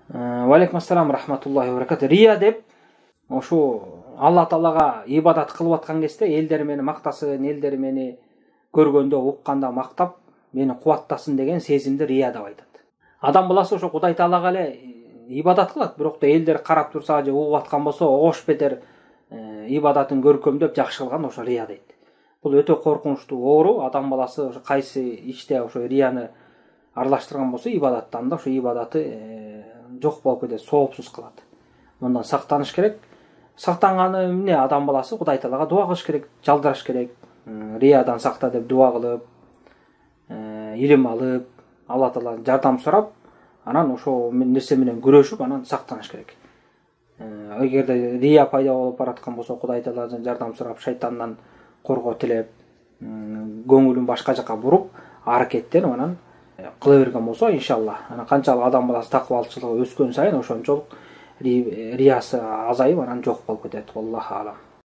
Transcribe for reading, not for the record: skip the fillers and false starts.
Валейкум ассалам рахматуллахи ва баракату. Рия деп ошо Алла Таалага ибадат кылып аткан кезде элдер мени мактасын, элдер мени көргөндө, укканда мактап, мени кубаттасын деген сезимди рия деп айтат. Адам баласы ошо Кудай Таалага эле ибадат кылат, бирок да элдер карап турса же угуп аткан болсо, ош бетер ибадатын көркөмдөп жакшы кылган ошо рия дейт. Бул өтө коркунучтуу оору. Адам баласы ошо кайсы иште ошо рияны аралаштырган болсо, ибадаттан да ошо ибадаты жок болуп кетет, соопсуз калат. Мындан сактаныш керек. Сактанганы эмне? Адам баласы Кудай Таалага дуа кылыш керек, жалдыраш керек. Риядан сакта деп дуа кылып, илим алып, Алла Тааладан жардам сурап, анан ошо нерсе менен күрөшүп, анан сактаныш керек. Эгерде рия пайда болуп бараткан болсо, Кудай Тааладан жардам сурап, шайтандан коргоо тилеп, көңүлүн башка жака буруп, аракеттенип анан кыла берген болсо, иншалла, анан канчалык адам баласы такыбалчылыгы өскөн сайын ошончолук риясы азайып, анан жок болуп кетет. Аллаху алам.